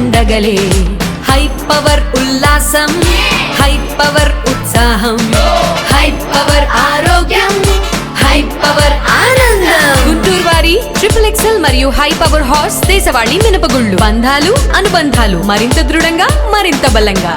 పండగలే. High power ఉల్లాసం, high power ఉత్సాహం, high power ఆరోగ్యం, హై పవర్ ఆనందం. గుంటూరు వారి XXL మరియు హై పవర్ హార్స్ దేశవాళీ మినపగుళ్ళు. బంధాలు అనుబంధాలు మరింత దృఢంగా, మరింత బలంగా.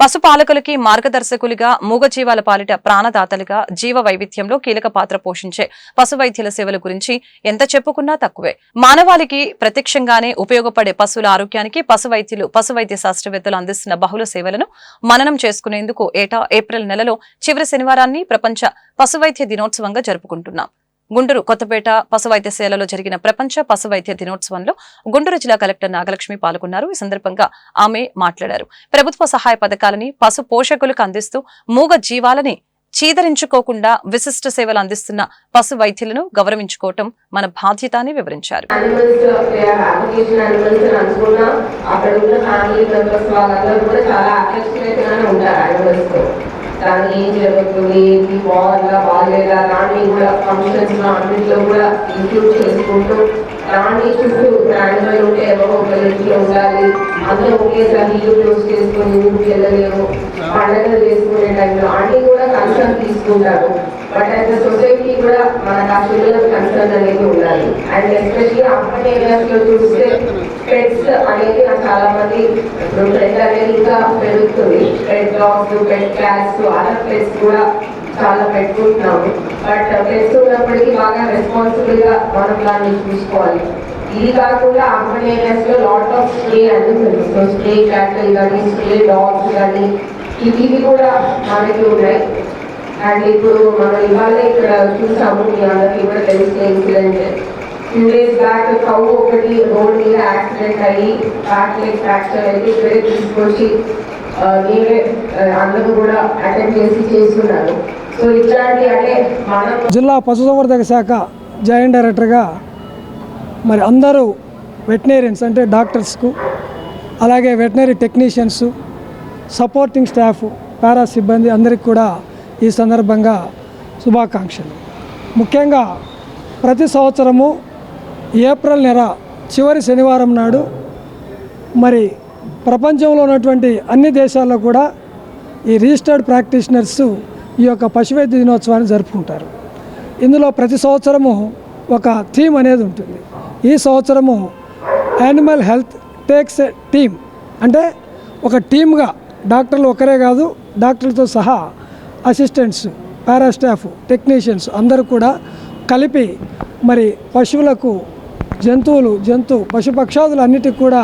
పశుపాలకులకి మార్గదర్శకులుగా, మూగజీవాల పాలిట ప్రాణదాతలుగా, జీవ వైవిధ్యంలో కీలక పాత్ర పోషించే పశు వైద్యుల సేవల గురించి ఎంత చెప్పుకున్నా తక్కువే. మానవాళికి ప్రత్యక్షంగానే ఉపయోగపడే పశువుల ఆరోగ్యానికి పశు వైద్యులు, పశు వైద్య శాస్త్రవేత్తలు అందిస్తున్న బహుళ సేవలను మననం చేసుకునేందుకు ఏటా ఏప్రిల్ నెలలో చివరి శనివారాన్ని ప్రపంచ పశువైద్య దినోత్సవంగా జరుపుకుంటున్నాం. గుంటూరు కొత్తపేట పశువైద్యశాలలో జరిగిన ప్రపంచ పశువైద్య దినోత్సవంలో గుంటూరు జిల్లా కలెక్టర్ నాగలక్ష్మి పాల్గొన్నారు. ఈ సందర్భంగా ఆమె మాట్లాడారు. ప్రభుత్వ సహాయ పథకాలని పశు పోషకులకు అందిస్తూ మూగ జీవాలని చీదరించుకోకుండా విశిష్ట సేవలు అందిస్తున్న పశు వైద్యులను గౌరవించుకోవటం మన బాధ్యత అని వివరించారు. దాన్ని ఏం జరుగుతుంది, బాగాలేదా, దాన్ని కూడా ఫంక్షన్స్ లో అన్నింటిలో కూడా ఇంక్లూడ్ చేసుకుంటూ దాన్ని చుట్టూ యానిమల్ ఉంటే ఎవరో ఒకరికి ఉండాలి, అందరూ ఒకేసారి ఇల్లు క్లోజ్ చేసుకొని ఊరికి వెళ్ళలేము, పండుగలు చేసుకునే టైంలో అన్ని కూడా కన్సర్న్ తీసుకుంటారు. బట్ యాజ్ అ సొసైటీ కూడా మనకు ఆ పిల్లల కన్సర్న్ అనేది ఉండాలి. అండ్ ఎస్పెషల్లీ అర్బన్ ఏరియాస్ లో చూస్తే పెట్స్ అనేది నాకు చాలా మంది ట్రెండ్ అనేది ఇంకా పెరుగుతుంది. పెట్ డాగ్స్, పెట్ క్యాట్స్, అదర్ పెట్స్ కూడా చాలా పెట్టుకుంటున్నాము. బట్ పెట్స్ ఉన్నప్పటికీ బాగా రెస్పాన్సిబుల్ గా మనం దాన్ని చూసుకోవాలి. ఇది కాకుండా అర్బన్ ఏరియాస్ లో lot of stray animals, stray క్యాట్లు కానీ, స్ట్రే డాగ్స్ కానీ ఇవి కూడా మనకి ఉన్నాయి. అండ్ ఇప్పుడు మనం ఇవాళ ఇక్కడ చూసాము, మీ అందరికీ కూడా తెలిసిన incident. Few days back cow ఒకటి రోడ్ మీద యాక్సిడెంట్ అయ్యి బ్యాక్ లెగ్ ఫ్రాక్చర్ అయితే ఇక్కడే తీసుకొచ్చి నేనే అందరూ కూడా అటెండ్ చేస్తున్నారు. సో ఇట్లాంటి అంటే మనం జిల్లా పశుసంవర్ధక శాఖ జాయింట్ డైరెక్టర్గా మరి అందరూ వెటనరీయన్స్ అంటే డాక్టర్స్కు, అలాగే వెటనరీ టెక్నీషియన్స్, సపోర్టింగ్ స్టాఫ్, పారా సిబ్బంది అందరికీ కూడా ఈ సందర్భంగా శుభాకాంక్షలు. ముఖ్యంగా ప్రతి సంవత్సరము ఏప్రిల్ నెల చివరి శనివారం నాడు మరి ప్రపంచంలో ఉన్నటువంటి అన్ని దేశాల్లో కూడా ఈ రిజిస్టర్డ్ ప్రాక్టీషనర్స్ ఈ యొక్క పశువైద్య దినోత్సవాన్ని జరుపుకుంటారు. ఇందులో ప్రతి సంవత్సరము ఒక థీమ్ అనేది ఉంటుంది. ఈ సంవత్సరము animal health takes a team, అంటే ఒక టీమ్గా డాక్టర్లు ఒకరే కాదు, డాక్టర్లతో సహా అసిస్టెంట్స్, పారాస్టాఫ్, టెక్నీషియన్స్ అందరూ కూడా కలిపి మరి పశువులకు, పశుపక్షాదులు అన్నిటికి కూడా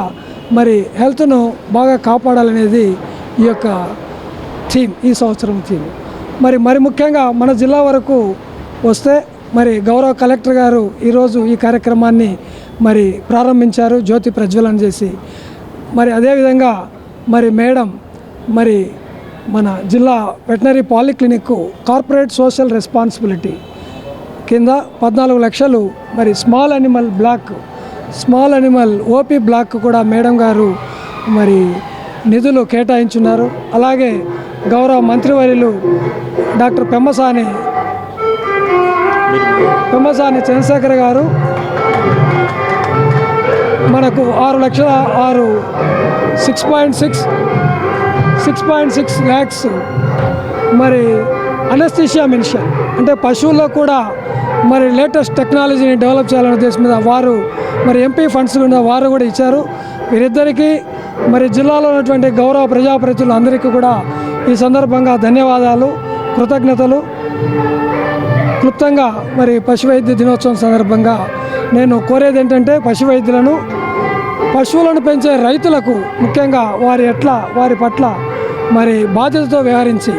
మరి హెల్త్ను బాగా కాపాడాలనేది ఈ యొక్క థీమ్, ఈ సంవత్సరం థీమ్. మరి ముఖ్యంగా మన జిల్లా వరకు వస్తే మరి గౌరవ కలెక్టర్ గారు ఈరోజు ఈ కార్యక్రమాన్ని మరి ప్రారంభించారు, జ్యోతి ప్రజ్వలన చేసి. మరి అదేవిధంగా మరి మేడం మరి మన జిల్లా veterinary polyclinic corporate social responsibility కింద 14 లక్షలు మరి స్మాల్ అనిమల్ ఓపీ బ్లాక్ కూడా మేడం గారు మరి నిధులు కేటాయించున్నారు. అలాగే గౌరవ మంత్రివర్యులు డాక్టర్ పెమ్మసాని చంద్రశేఖర్ గారు మనకు 6.6 ల్యాక్స్ మరి అనస్థీషియా మిషన్, అంటే పశువుల్లో కూడా మరి లేటెస్ట్ టెక్నాలజీని డెవలప్ చేయాలనే ఉద్దేశం మీద వారు మరి ఎంపీ ఫండ్స్ కూడా వారు కూడా ఇచ్చారు. వీరిద్దరికీ మరి జిల్లాలో ఉన్నటువంటి గౌరవ ప్రజాప్రతినిధులు అందరికీ కూడా ఈ సందర్భంగా ధన్యవాదాలు, కృతజ్ఞతలు. క్లుప్తంగా మరి పశువైద్య దినోత్సవం సందర్భంగా నేను కోరేది ఏంటంటే పశువులను పెంచే రైతులకు ముఖ్యంగా వారి పట్ల మరి బాధ్యతతో వ్యవహరించి